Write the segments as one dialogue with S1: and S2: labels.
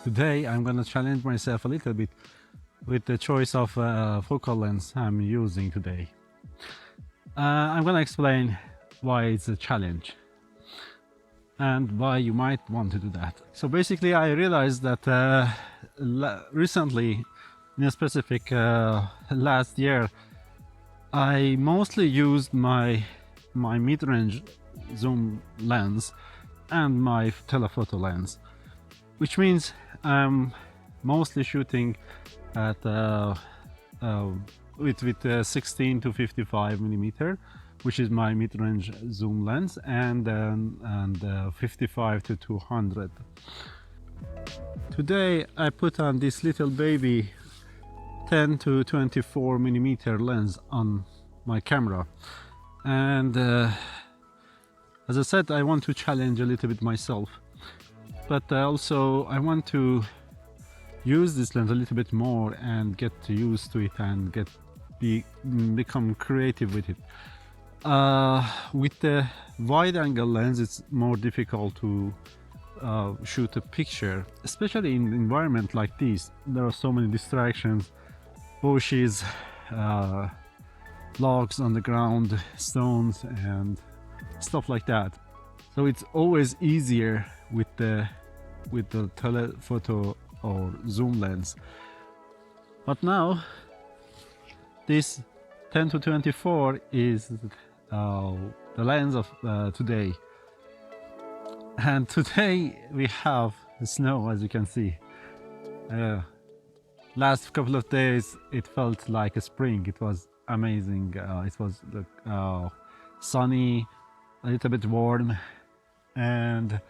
S1: Today I'm gonna challenge myself a little bit with the choice of focal lens I'm using today. I'm gonna explain why it's a challenge and why you might want to do that. So basically I realized that recently, in a specific last year, I mostly used my mid-range zoom lens and my telephoto lens, which means I'm mostly shooting at with 16 to 55 millimeter, which is my mid-range zoom lens, and 55 to 200. Today I put on this little baby 10 to 24 millimeter lens on my camera, and as I said, I want to challenge a little bit myself, but also I want to use this lens a little bit more and get used to it and become creative with it. With the wide angle lens it's more difficult to shoot a picture, especially in an environment like this. There are so many distractions, bushes, logs on the ground, stones and stuff like that. So it's always easier with the telephoto or zoom lens. But now this 10 to 24 is the lens of today, and today we have snow, as you can see. Last couple of days it felt like a spring. It was amazing. It was sunny, a little bit warm, and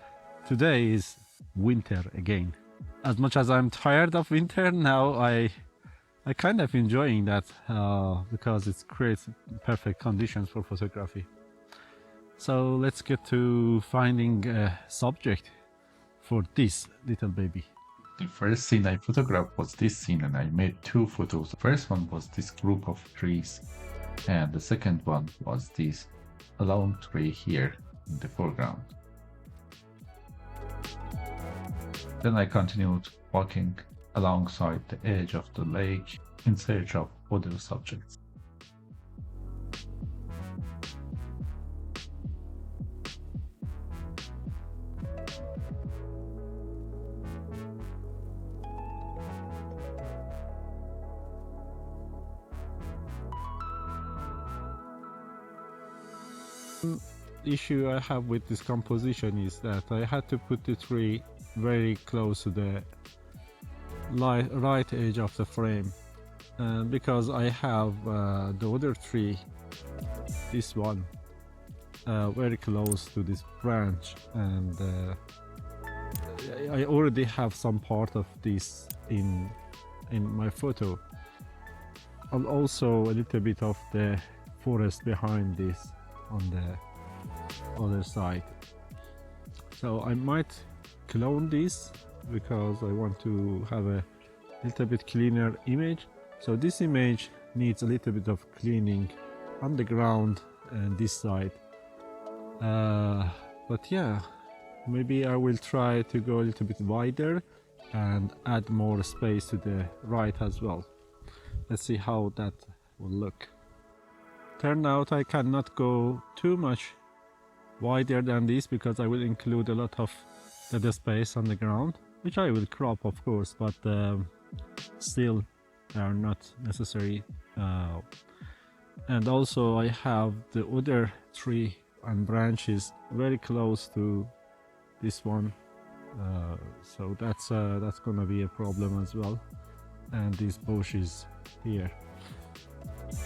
S1: today is winter again. As much as I'm tired of winter now, I kind of enjoying that because it creates perfect conditions for photography. So let's get to finding a subject for this little baby.
S2: The first scene I photographed was this scene, and I made two photos. The first one was this group of trees, and the second one was this long tree here in the foreground. Then I continued walking alongside the edge of the lake in search of other subjects.
S1: Issue I have with this composition is that I had to put the tree very close to the right edge of the frame, because I have the other tree, this one, very close to this branch, and I already have some part of this in my photo, and also a little bit of the forest behind this on the other side. So I might clone this because I want to have a little bit cleaner image. So this image needs a little bit of cleaning on the ground and this side, but yeah, maybe I will try to go a little bit wider and add more space to the right as well. Let's see how that will look. Turned out I cannot go too much wider than this because I will include a lot of dead space on the ground, which I will crop of course, but still they are not necessary. And also I have the other tree and branches very close to this one, so that's gonna be a problem as well. And these bushes here,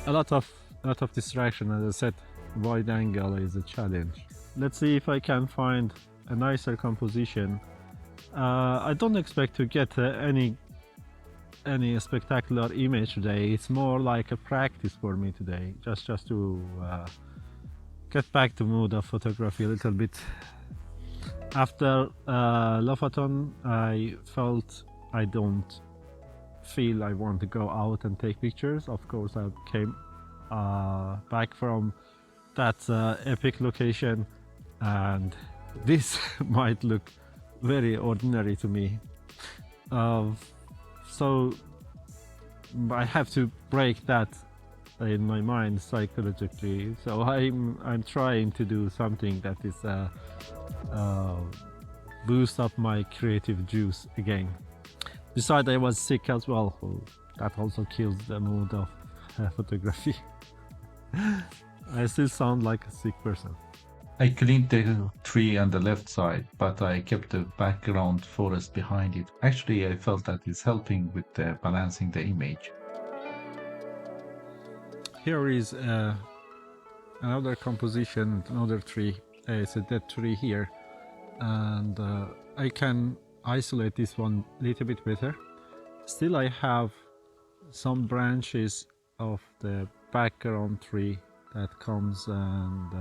S1: a lot of distraction. As I said, wide angle is a challenge. Let's see if I can find a nicer composition. I don't expect to get any spectacular image today. It's more like a practice for me today, just to get back to mood of photography a little bit. After Lofoten, I felt I don't feel I want to go out and take pictures. Of course, I came back from that epic location, and this might look very ordinary to me, So I have to break that in my mind psychologically. So I'm trying to do something that is boost up my creative juice again. Besides, I was sick as well, so that also kills the mood of photography. I still sound like a sick person.
S2: I cleaned the tree on the left side, but I kept the background forest behind it. Actually, I felt that it's helping with balancing the image.
S1: Here is another composition, another tree. It's a dead tree here, and I can isolate this one a little bit better. Still, I have some branches of the background tree that comes and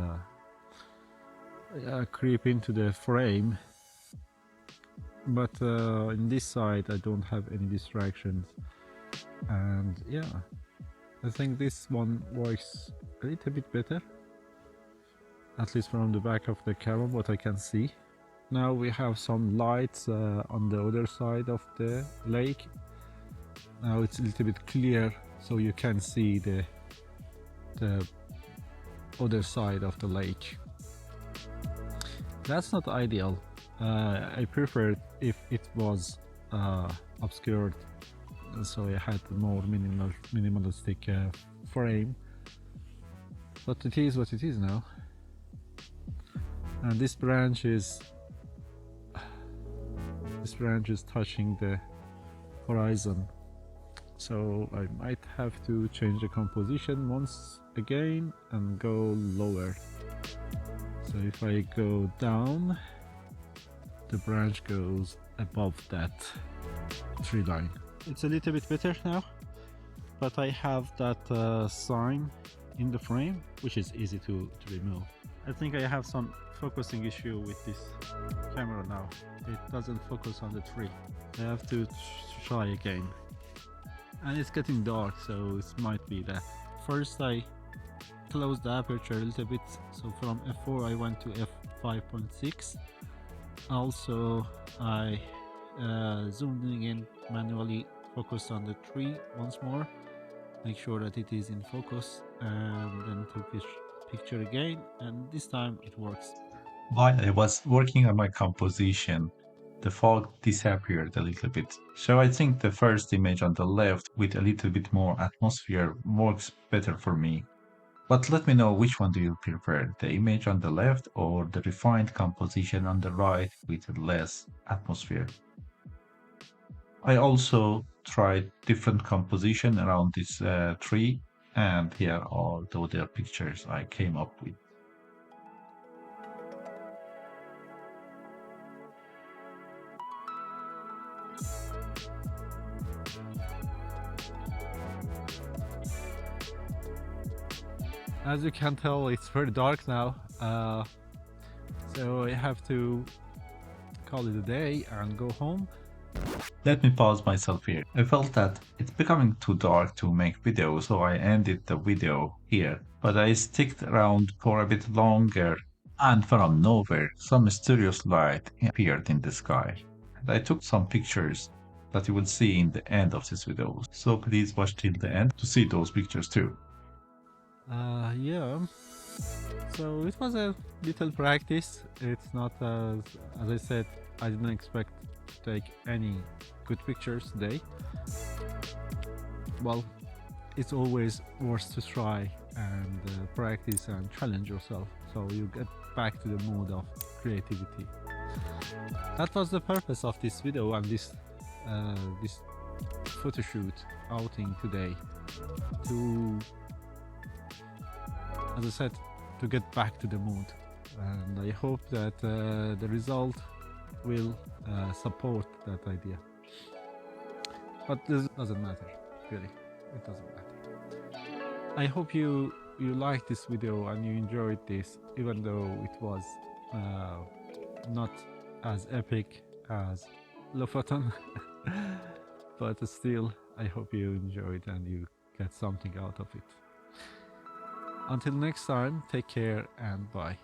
S1: creep into the frame, but in this side I don't have any distractions, and yeah, I think this one works a little bit better, at least from the back of the camera, what I can see. Now we have some lights on the other side of the lake. Now it's a little bit clear, so you can see the other side of the lake. That's not ideal. I prefer if it was obscured, so I had a more minimalistic frame. But it is what it is now. And this branch is touching the horizon, so I might have to change the composition once again and go lower. So if I go down, the branch goes above that tree line. It's a little bit better now, but I have that sign in the frame, which is easy to remove. I think I have some focusing issue with this camera now. It doesn't focus on the tree. I have to try again. And it's getting dark, so it might be that. First I closed the aperture a little bit, so from f4 I went to f5.6. Also I zoomed in manually, focused on the tree once more, make sure that it is in focus, and then took a picture again, and this time it works.
S2: While I was working on my composition, the fog disappeared a little bit. So I think the first image on the left with a little bit more atmosphere works better for me. But let me know, which one do you prefer, the image on the left or the refined composition on the right with less atmosphere? I also tried different composition around this tree, and here are the other pictures I came up with.
S1: As you can tell, it's very dark now, so I have to call it a day and go home.
S2: Let me pause myself here. I felt that it's becoming too dark to make videos, so I ended the video here. But I sticked around for a bit longer, and from nowhere, some mysterious light appeared in the sky. And I took some pictures that you will see in the end of this video. So please watch till the end to see those pictures too.
S1: Yeah, so it was a little practice. It's not as I said, I didn't expect to take any good pictures today. Well, it's always worth to try and practice and challenge yourself, so you get back to the mood of creativity. That was the purpose of this video and this photo shoot outing today, to, as I said, to get back to the mood, and I hope that the result will support that idea. But this doesn't matter, really, it doesn't matter. I hope you liked this video and you enjoyed this, even though it was not as epic as Lofoten. But still, I hope you enjoyed and you get something out of it. Until next time, take care and bye.